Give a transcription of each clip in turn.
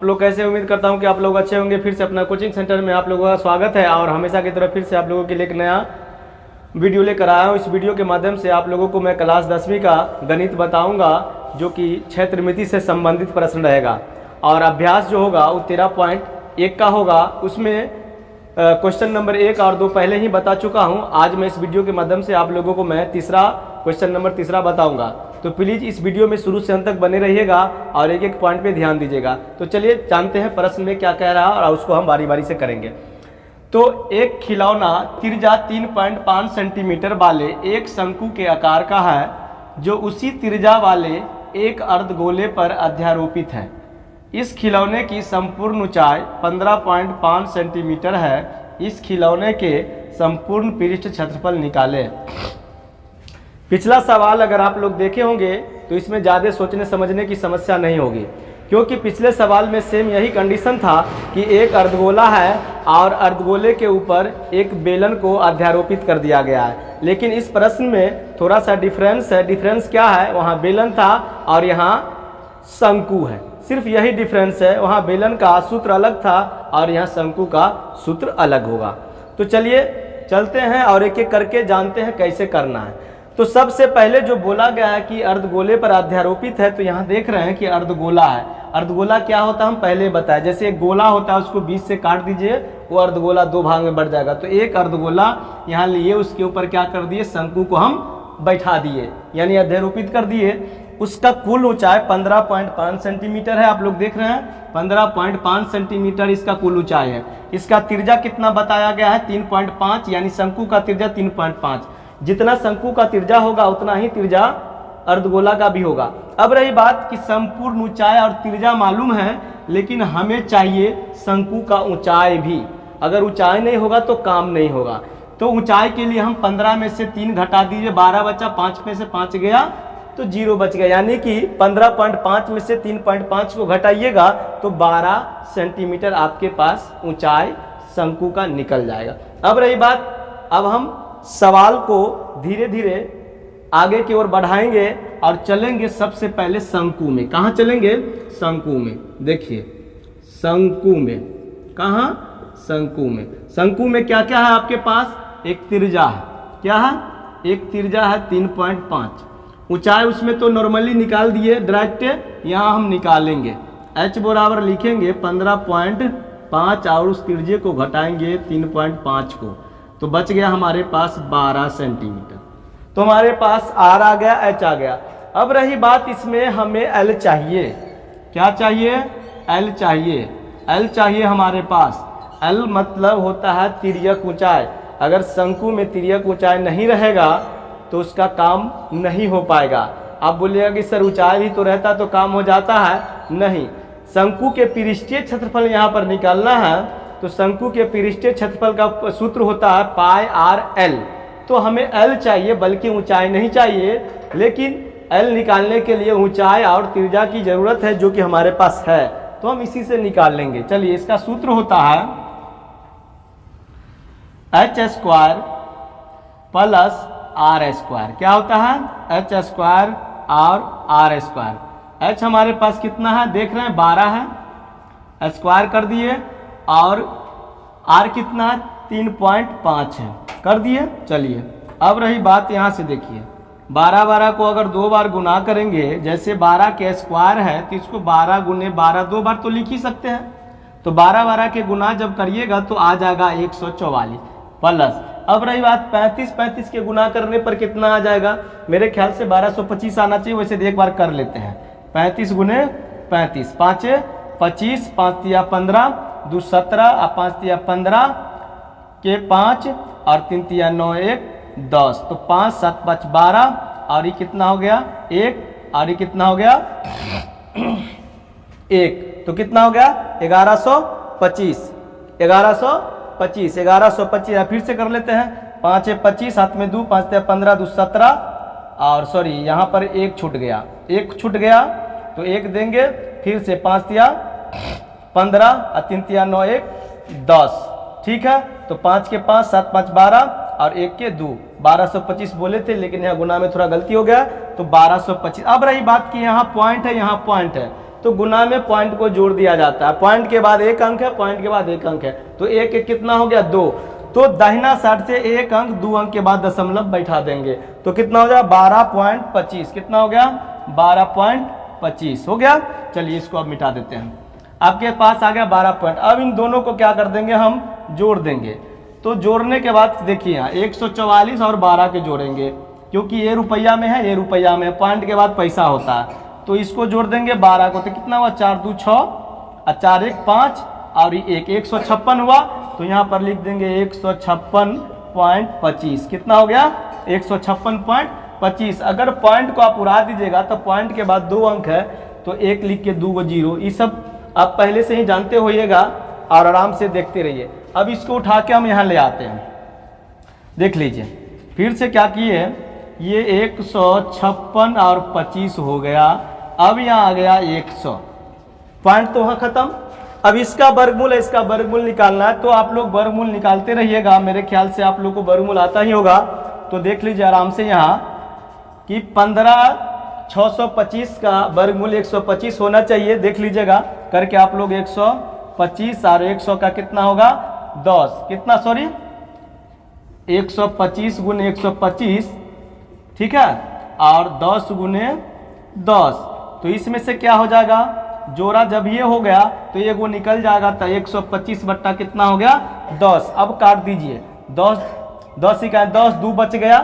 आप लोग कैसे, उम्मीद करता हूं कि आप लोग अच्छे होंगे। फिर से अपना कोचिंग सेंटर में आप लोगों का स्वागत है और हमेशा की तरह फिर से आप लोगों के लिए एक नया वीडियो लेकर आया हूं। इस वीडियो के माध्यम से आप लोगों को मैं क्लास 10वीं का गणित बताऊंगा, जो कि क्षेत्रमिति से संबंधित प्रश्न रहेगा। और अभ्यास जो होगा वो 13.1 का होगा। उसमें क्वेश्चन नंबर 1 और 2 पहले ही बता चुका हूँ। आज मैं इस वीडियो के माध्यम से आप लोगों को मैं क्वेश्चन नंबर 3 बताऊँगा। तो प्लीज़ इस वीडियो में शुरू से अंत तक बने रहिएगा और एक एक पॉइंट पे ध्यान दीजिएगा। तो चलिए जानते हैं प्रश्न में क्या कह रहा है और उसको हम बारी बारी से करेंगे। तो एक खिलौना त्रिज्या 3.5 सेंटीमीटर वाले एक शंकु के आकार का है, जो उसी त्रिज्या वाले एक अर्धगोले पर अध्यारोपित है। इस खिलौने की संपूर्ण ऊंचाई 15.5 सेंटीमीटर है। इस खिलौने के संपूर्ण पृष्ठ क्षेत्रफल निकालें। पिछला सवाल अगर आप लोग देखे होंगे तो इसमें ज़्यादा सोचने समझने की समस्या नहीं होगी, क्योंकि पिछले सवाल में सेम यही कंडीशन था कि एक अर्धगोला है और अर्धगोले के ऊपर एक बेलन को अध्यारोपित कर दिया गया है। लेकिन इस प्रश्न में थोड़ा सा डिफरेंस है। डिफरेंस क्या है? वहाँ बेलन था और यहाँ शंकु है। सिर्फ यही डिफरेंस है। वहाँ बेलन का सूत्र अलग था और यहाँ शंकु का सूत्र अलग होगा। तो चलिए चलते हैं और एक एक करके जानते हैं कैसे करना है। तो सबसे पहले जो बोला गया है कि अर्धगोले पर अध्यारोपित है, तो यहाँ देख रहे हैं कि अर्धगोला है। अर्धगोला क्या होता है हम पहले बताए। जैसे एक गोला होता है, उसको बीच से काट दीजिए, वो अर्धगोला 2 भाग में बढ़ जाएगा। तो एक अर्धगोला यहाँ लिए, उसके ऊपर क्या कर दिए, शंकु को हम बैठा दिए, यानी अध्यारोपित कर दिए। उसका कुल ऊंचाई 15.5 सेंटीमीटर है। आप लोग देख रहे हैं 15.5 सेंटीमीटर इसका कुल ऊंचाई है। इसका त्रिज्या कितना बताया गया है? 3.5, यानी शंकु का त्रिज्या 3.5। जितना शंकु का त्रिज्या होगा उतना ही त्रिज्या अर्धगोला का भी होगा। अब रही बात कि संपूर्ण ऊंचाई और त्रिज्या मालूम है, लेकिन हमें चाहिए शंकु का ऊंचाई भी। अगर ऊंचाई नहीं होगा तो काम नहीं होगा। तो ऊंचाई के लिए हम 15 में से 3 घटा दीजिए, 12 बचा, 5 में से 5 गया तो 0 बच गया। यानी कि 15.5 में से 3.5 को घटाइएगा तो 12 सेंटीमीटर आपके पास ऊंचाई शंकु का निकल जाएगा। अब रही बात, अब हम सवाल को धीरे धीरे आगे की ओर बढ़ाएंगे और चलेंगे सबसे पहले शंकु में। कहाँ चलेंगे? शंकु में। देखिए शंकु में, कहाँ? शंकु में। शंकु में क्या क्या है आपके पास? एक त्रिज्या है। क्या है? एक त्रिज्या है 3.5। ऊंचाई उसमें तो नॉर्मली निकाल दिए डायरेक्ट, यहाँ हम निकालेंगे। h बराबर लिखेंगे 15.5 और उस त्रिज्या को घटाएंगे 3.5 को, तो बच गया हमारे पास 12 सेंटीमीटर। तो हमारे पास r आ गया, h आ गया। अब रही बात, इसमें हमें l चाहिए। क्या चाहिए? l चाहिए। l चाहिए हमारे पास। l मतलब होता है तिर्यक ऊंचाई। अगर शंकु में तिर्यक ऊंचाई नहीं रहेगा तो उसका काम नहीं हो पाएगा। आप बोलिएगा कि सर ऊंचाई भी तो रहता तो काम हो जाता है। नहीं, शंकु के पृष्ठीय क्षेत्रफल यहाँ पर निकालना है। तो शंकु के पृष्ठीय क्षेत्रफल का सूत्र होता है पाई आर एल। तो हमें एल चाहिए, बल्कि ऊंचाई नहीं चाहिए। लेकिन एल निकालने के लिए ऊंचाई और त्रिज्या की जरूरत है, जो कि हमारे पास है, तो हम इसी से निकाल लेंगे। चलिए, इसका सूत्र होता है h² प्लस r²। क्या होता है? h² और r²। h हमारे पास कितना है? देख रहे हैं 12 है, स्क्वायर कर दिए, और r कितना है? 3.5 है, कर दिए। चलिए, अब रही बात, यहाँ से देखिए 12 को अगर 2 बार गुना करेंगे, जैसे 12 के स्क्वायर है तो इसको 12 गुने 12 2 बार तो लिख ही सकते हैं। तो 12 के गुना जब करिएगा तो आ जाएगा 144 प्लस। अब रही बात 35 के गुना करने पर कितना आ जाएगा? मेरे ख्याल से 1225 आना चाहिए। वैसे एक बार कर लेते हैं। 35 गुने 35, 5 25, 5 तिया 15, 2 17, और 5 तिया 15 के 5 और 3 तिया 9, 1 10। तो 5 7 5 12, और ये कितना हो गया? 1, और ये कितना हो गया? 1। तो कितना हो गया? 1125। 1125 फिर से कर लेते हैं। 5 25, 7 में 2, 5 तिया 15, 2 17, और सॉरी यहाँ पर 1 छूट गया, 1 छूट गया तो 1 देंगे। फिर से 5 तिया 15 और 3 तिया 9, 1 10। ठीक है, तो 5 के 5, 7 5 12, और 1 के 2, 1225 बोले थे, लेकिन यहाँ गुना में थोड़ा गलती हो गया, तो 1225। अब रही बात कि यहाँ पॉइंट है, यहाँ पॉइंट है, तो गुना में पॉइंट को जोड़ दिया जाता है। पॉइंट के बाद एक अंक है, पॉइंट के बाद एक अंक है, तो एक एक कितना हो गया 2। तो दाहिना साइड से एक अंक 2 अंक के बाद दशमलव बैठा देंगे तो कितना हो जाएगा 12.25। कितना हो गया 12.25 हो गया। चलिए इसको अब मिटा देते हैं। आपके पास आ गया 12 पॉइंट। अब इन दोनों को क्या कर देंगे, हम जोड़ देंगे। तो जोड़ने के बाद देखिए यहाँ 144 और 12 के जोड़ेंगे, क्योंकि ये रुपया में है, ये रुपया में है, पॉइंट के बाद पैसा होता है। तो इसको जोड़ देंगे 12 को, तो कितना हुआ 4 2 6 और 4 1 5 और ये 156 हुआ। तो यहाँ पर लिख देंगे 156.25। कितना हो गया 156.25। अगर पॉइंट को आप उड़ा दीजिएगा तो पॉइंट के बाद 2 अंक है, तो 1 लिख के 2 0। ये सब आप पहले से ही जानते होइएगा और आराम से देखते रहिए। अब इसको उठा के हम यहाँ ले आते हैं, देख लीजिए। फिर से क्या किए, ये 156 और 25 हो गया। अब यहाँ आ गया 100, पॉइंट तो वहाँ खत्म। अब इसका वर्गमूल है, इसका वर्गमूल निकालना है, तो आप लोग वर्गमूल निकालते रहिएगा। मेरे ख्याल से आप लोग को वर्गमूल आता ही होगा। तो देख लीजिए आराम से यहाँ कि 15,625 का वर्गमूल 125 होना चाहिए। देख लीजिएगा करके आप लोग 125 और 100 का कितना होगा 10, कितना सॉरी 125 गुने 125, ठीक है, और 10 गुने 10। तो इसमें से क्या हो जाएगा, जोड़ा जब ये हो गया तो ये वो निकल जाएगा। तो 125 बट्टा कितना हो गया 10। अब काट दीजिए 10 ही का 10 2 बच गया,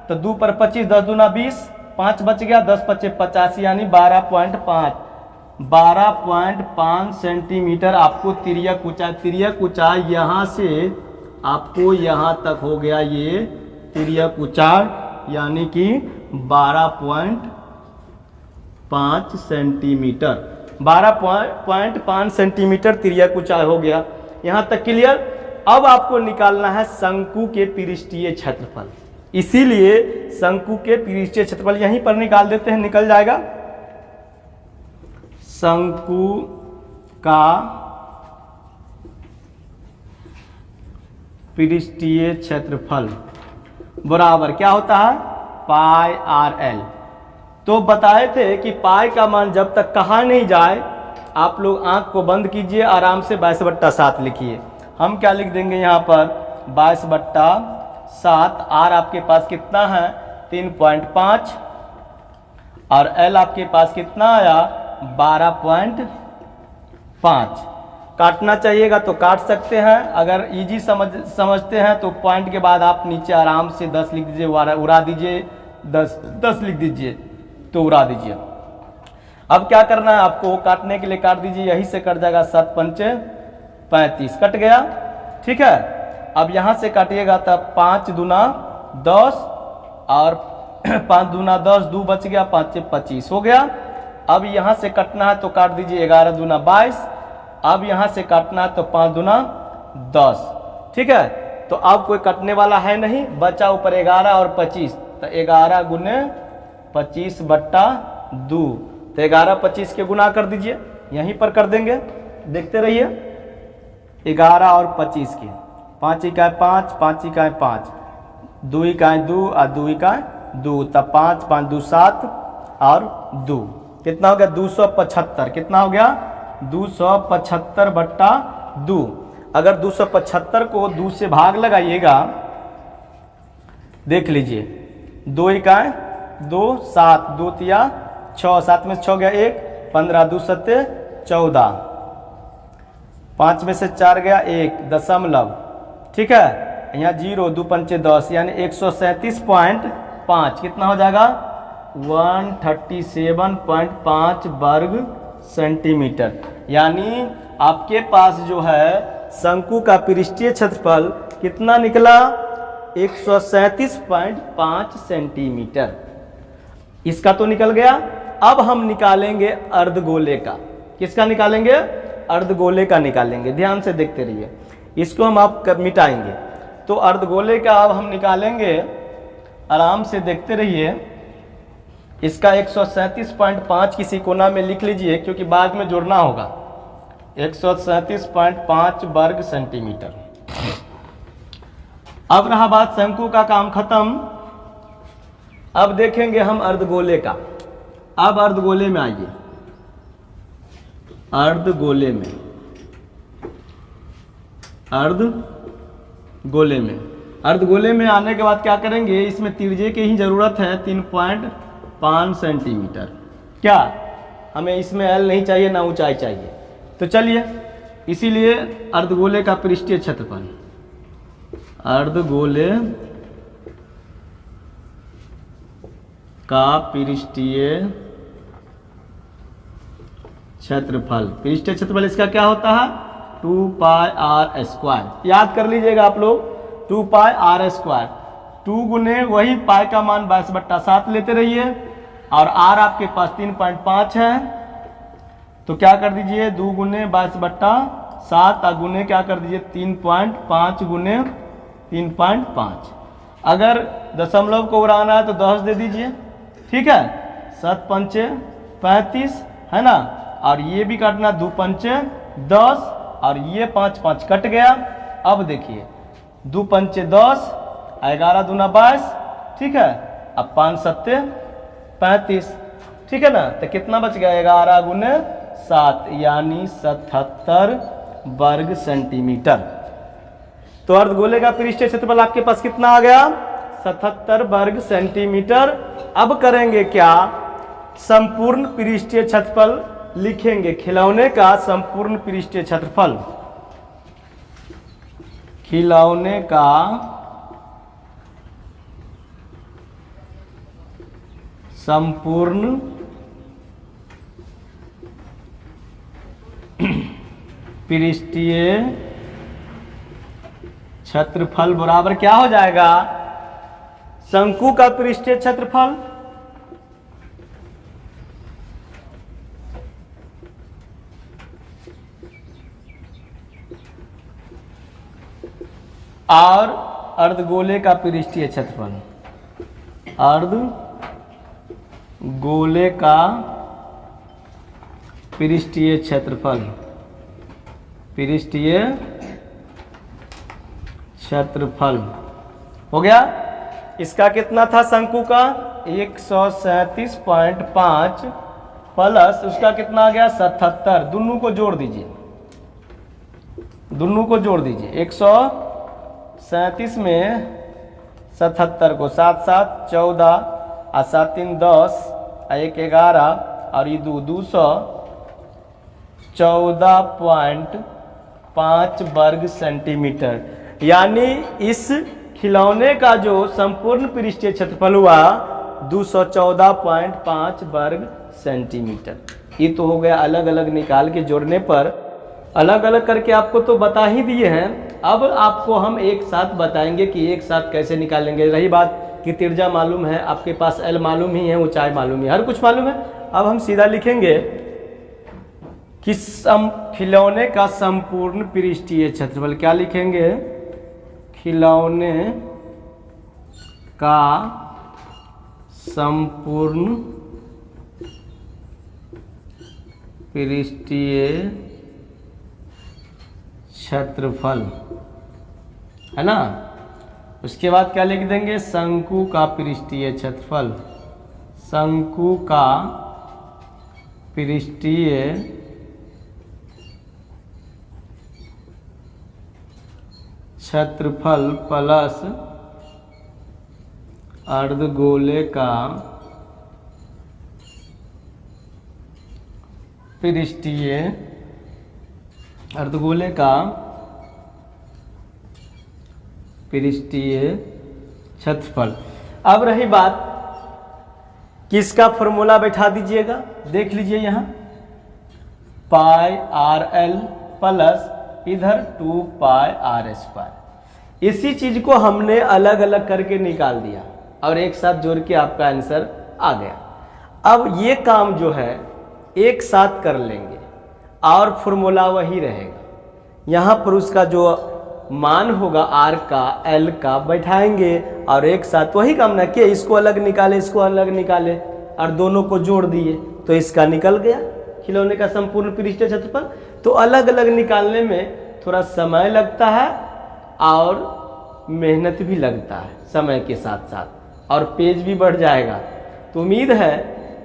तो 2 पर 25, 10 दूना 20, 5 बच गया, 10 पचे 85 यानी 12.5 सेंटीमीटर आपको तिर्यक ऊंचाई यहाँ से आपको यहाँ तक हो गया ये तिर्यक ऊंचाई, यानी कि 12.5 सेंटीमीटर, 12.5 सेंटीमीटर तिर्यक ऊंचाई हो गया। यहाँ तक क्लियर। अब आपको निकालना है शंकु के पृष्ठीय क्षेत्रफल, इसीलिए शंकु के पृष्ठीय क्षेत्रफल यहीं पर निकाल देते हैं, निकल जाएगा। शंकु का पृष्ठीय क्षेत्रफल बराबर क्या होता है पाई RL। तो बताए थे कि पाई का मान जब तक कहा नहीं जाए, आप लोग आंख को बंद कीजिए, आराम से 22/7 लिखिए। हम क्या लिख देंगे यहाँ पर 22/7। R आपके पास कितना है 3.5 और L आपके पास कितना आया 12.5। काटना चाहिएगा तो काट सकते हैं, अगर इजी समझते हैं तो पॉइंट के बाद आप नीचे आराम से 10 लिख दीजिए, उड़ा दीजिए, 10 लिख दीजिए तो उड़ा दीजिए। अब क्या करना है आपको, काटने के लिए काट दीजिए, यही से कट जाएगा 7 पंचे 35, कट गया, ठीक है। अब यहाँ से काटिएगा तब 5 दूना 10 और 5 दूना 10, 2 बच गया, 5 से 25 हो गया। अब यहाँ से कटना है तो काट दीजिए 11 दूना 22। अब यहाँ से काटना है तो 5 दूना 10, ठीक है। तो अब कोई कटने वाला है नहीं, बचा ऊपर 11 और 25, तो 11 गुने 25/2, तो 11 25 के गुना कर दीजिए, यहीं पर कर देंगे, देखते रहिए। 11 और 25 के 5 इकाई 5, 5 इकाई 5, 2 इकाई 2 और 2 इकाई 2, तब 5 5 2 7 और 2 कितना हो गया 275। कितना हो गया 275/2। अगर 275 को 2 से भाग लगाइएगा, देख लीजिए 2 इकाई 2 7, 2 तिया 6, 7 में से 6 गया 1, 15 2 7 14, 5 में से 4 गया 1 दशमलव, ठीक है। यहाँ 0 2 पंचे 10 यानी 137.5 कितना हो जाएगा 137.5 वर्ग सेंटीमीटर। यानी आपके पास जो है शंकु का पृष्ठीय क्षेत्रफल कितना निकला 137.5 सेंटीमीटर। इसका तो निकल गया। अब हम निकालेंगे अर्धगोले का। किसका निकालेंगे अर्धगोले का निकालेंगे, ध्यान से देखते रहिए, इसको हम आप मिटाएंगे। तो अर्धगोले का अब हम निकालेंगे, आराम से देखते रहिए। इसका 137.5 किसी कोना में लिख लीजिए, क्योंकि बाद में जोड़ना होगा। 137.5 वर्ग सेंटीमीटर। अब रहा बात शंकु का काम खत्म। अब देखेंगे हम अर्धगोले का। अब अर्धगोले में आइए, अर्धगोले में, अर्धगोले में, अर्धगोले में आने के बाद क्या करेंगे, इसमें त्रिज्या की ही ज़रूरत है 3.5 सेंटीमीटर। क्या हमें इसमें एल नहीं चाहिए ना ऊंचाई चाहिए, तो चलिए इसीलिए अर्धगोले का पृष्ठीय क्षेत्रफल, अर्धगोले का पृष्ठीय क्षेत्रफल, पृष्ठीय क्षेत्रफल इसका क्या होता है 2πr²। याद कर लीजिएगा आप लोग 2πr², 2 गुने वही पाई का मान 22/7 लेते रहिए और r आपके पास 3.5 है, तो क्या कर दीजिए 2 गुने 22/7 और गुने क्या कर दीजिए 3.5 गुने 3.5। अगर दशमलव को उड़ाना है तो 10 दे दीजिए, ठीक है, 7 पंचे 35 है ना, और ये भी काटना 2 पंचे 10 और ये 5 5 कट गया। अब देखिए 2 पंचे 10, 11 दूना 22, ठीक है, अब 5 सत्ते 35, ठीक है ना, तो कितना बच गया 11 गुने 7 यानी 77 वर्ग सेंटीमीटर। तो अर्धगोले का पृष्ठीय क्षेत्रफल आपके पास कितना आ गया 77 वर्ग सेंटीमीटर। अब करेंगे क्या, संपूर्ण पृष्ठीय क्षेत्रफल लिखेंगे, खिलौने का संपूर्ण पृष्ठीय क्षेत्रफल, खिलौने का संपूर्ण पृष्ठीय क्षेत्रफल बराबर क्या हो जाएगा, शंकु का पृष्ठीय क्षेत्रफल और अर्धगोले का पृष्ठीय क्षेत्रफल, अर्धगोले का पृष्ठीय क्षेत्रफल, पृष्ठीय क्षेत्रफल हो गया। इसका कितना था शंकु का 137.5 प्लस उसका कितना आ गया 77, दोनों को जोड़ दीजिए, दोनों को जोड़ दीजिए, 137 में 77 को 7 7 14 और 7 3 10 और 1 11 और ये 214.5 वर्ग सेंटीमीटर, यानी इस खिलौने का जो संपूर्ण पृष्ठीय क्षेत्रफल हुआ 214.5 वर्ग सेंटीमीटर। ये तो हो गया अलग अलग निकाल के जोड़ने पर, अलग अलग करके आपको तो बता ही दिए हैं। अब आपको हम एक साथ बताएंगे कि एक साथ कैसे निकालेंगे। रही बात कि त्रिज्या मालूम है, आपके पास एल मालूम ही है, ऊंचाई मालूम है, हर कुछ मालूम है। अब हम सीधा लिखेंगे कि खिलौने का संपूर्ण पृष्ठीय क्षेत्रफल, क्या लिखेंगे, खिलौने का संपूर्ण पृष्ठीय क्षेत्रफल, है ना। उसके बाद क्या लिख देंगे, शंकु का पृष्ठीय क्षेत्रफल, शंकु का पृष्ठीय क्षेत्रफल प्लस अर्धगोले का पृष्ठीय, अर्धगोले का पृष्ठीय क्षेत्रफल। अब रही बात किसका फॉर्मूला बैठा दीजिएगा, देख लीजिए यहाँ πrl प्लस इधर 2πr²। इसी चीज को हमने अलग अलग करके निकाल दिया और एक साथ जोड़ के आपका आंसर आ गया। अब ये काम जो है एक साथ कर लेंगे और फॉर्मूला वही रहेगा, यहाँ पर उसका जो मान होगा आर का एल का बैठाएंगे और एक साथ वही काम ना किए, इसको अलग निकाले इसको अलग निकाले और दोनों को जोड़ दिए तो इसका निकल गया खिलौने का संपूर्ण पृष्ठीय क्षेत्रफल। तो अलग अलग निकालने में थोड़ा समय लगता है और मेहनत भी लगता है समय के साथ साथ, और पेज भी बढ़ जाएगा। तो उम्मीद है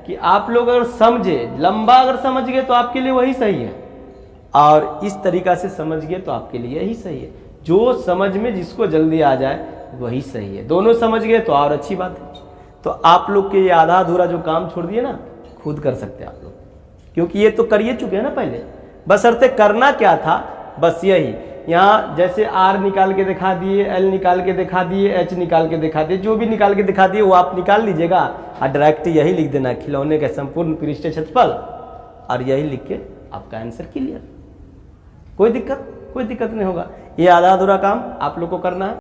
कि आप लोग अगर समझे, लंबा अगर समझ गए तो आपके लिए वही सही है, और इस तरीका से समझ गए तो आपके लिए यही सही है। जो समझ में जिसको जल्दी आ जाए वही सही है। दोनों समझ गए तो और अच्छी बात है। तो आप लोग के ये आधा अधूरा जो काम छोड़ दिए ना, खुद कर सकते हैं आप लोग, क्योंकि ये तो करिए चुके हैं ना पहले। बस अर्थे करना क्या था, बस यही, यहाँ जैसे आर निकाल के दिखा दिए, एल निकाल के दिखा दिए, एच निकाल के दिखा दिए, जो भी निकाल के दिखा दिए वो आप निकाल लीजिएगा और डायरेक्ट यही लिख देना, खिलौने का संपूर्ण पृष्ठीय क्षेत्रफल, और यही लिख के आपका आंसर क्लियर। कोई दिक्कत नहीं होगा। ये आधा अधूरा काम आप लोग को करना है।